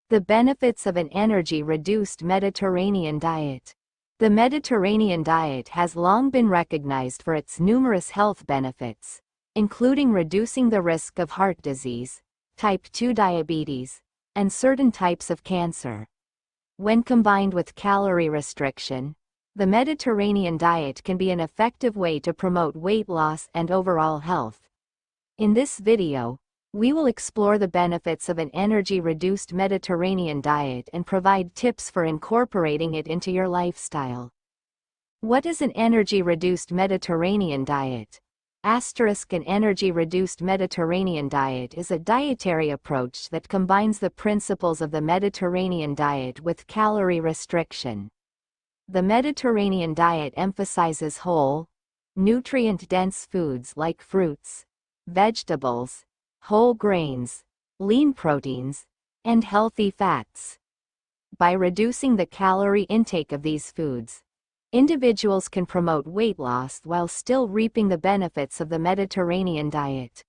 The benefits of an energy-reduced Mediterranean diet. The Mediterranean diet has long been recognized for its numerous health benefits, including reducing the risk of heart disease, type 2 diabetes, and certain types of cancer. When combined with calorie restriction, the Mediterranean diet can be an effective way to promote weight loss and overall health. In this video, we will explore the benefits of an energy-reduced Mediterranean diet and provide tips for incorporating it into your lifestyle. What is an energy-reduced Mediterranean diet? An energy-reduced Mediterranean diet is a dietary approach that combines the principles of the Mediterranean diet with calorie restriction. The Mediterranean diet emphasizes whole, nutrient-dense foods like fruits, vegetables, whole grains, lean proteins, and healthy fats. By reducing the calorie intake of these foods, individuals can promote weight loss while still reaping the benefits of the Mediterranean diet.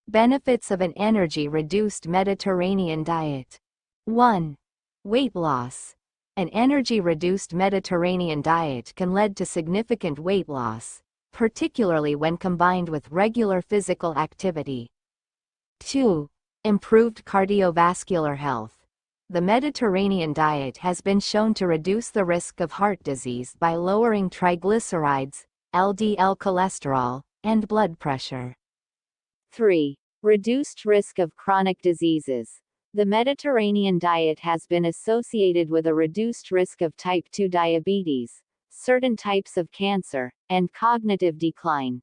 Benefits of an energy-reduced Mediterranean diet. 1. Weight loss. An energy-reduced Mediterranean diet can lead to significant weight loss, particularly when combined with regular physical activity. 2. Improved cardiovascular health. The Mediterranean diet has been shown to reduce the risk of heart disease by lowering triglycerides, LDL cholesterol, and blood pressure. 3. Reduced risk of chronic diseases. The Mediterranean diet has been associated with a reduced risk of type 2 diabetes, certain types of cancer, and cognitive decline.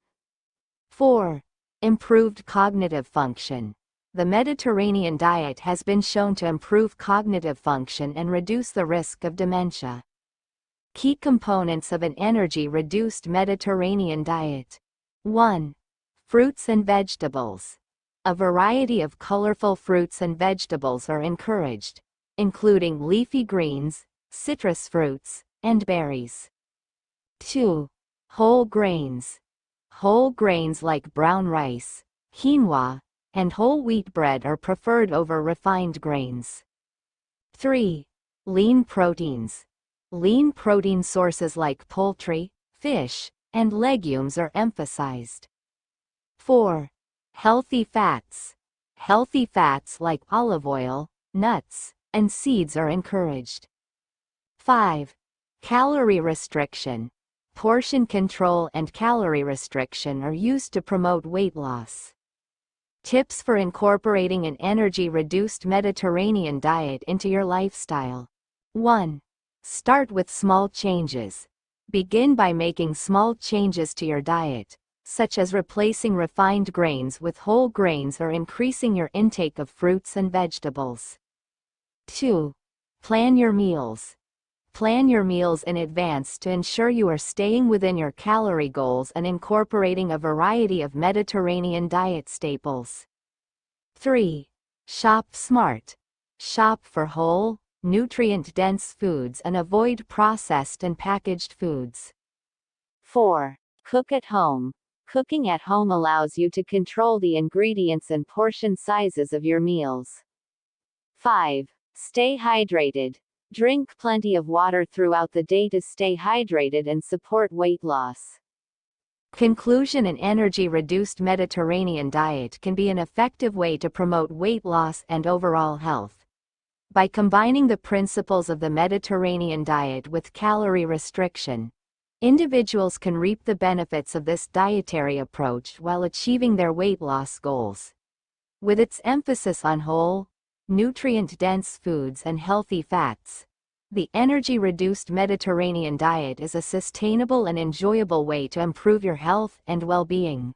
4. Improved cognitive function. The Mediterranean diet has been shown to improve cognitive function and reduce the risk of dementia. Key components of an energy-reduced Mediterranean diet. 1. Fruits and vegetables. A variety of colorful fruits and vegetables are encouraged, including leafy greens, citrus fruits, and berries. 2. Whole grains. Whole grains like brown rice, quinoa, and whole wheat bread are preferred over refined grains. 3. Lean proteins. Lean protein sources like poultry, fish, and legumes are emphasized. 4. Healthy fats. Healthy fats like olive oil, nuts, and seeds are encouraged. 5. Calorie restriction. Portion control and calorie restriction are used to promote weight loss. Tips for incorporating an energy-reduced Mediterranean diet into your lifestyle. 1. Start with small changes. Begin by making small changes to your diet, such as replacing refined grains with whole grains or increasing your intake of fruits and vegetables. 2. Plan your meals. Plan your meals in advance to ensure you are staying within your calorie goals and incorporating a variety of Mediterranean diet staples. 3. Shop smart. Shop for whole, nutrient-dense foods and avoid processed and packaged foods. 4. Cook at home. Cooking at home allows you to control the ingredients and portion sizes of your meals. 5. Stay hydrated. Drink plenty of water throughout the day to stay hydrated and support weight loss. Conclusion: an energy-reduced Mediterranean diet can be an effective way to promote weight loss and overall health. By combining the principles of the Mediterranean diet with calorie restriction, individuals can reap the benefits of this dietary approach while achieving their weight loss goals. With its emphasis on whole, nutrient-dense foods and healthy fats, the energy-reduced Mediterranean diet is a sustainable and enjoyable way to improve your health and well-being.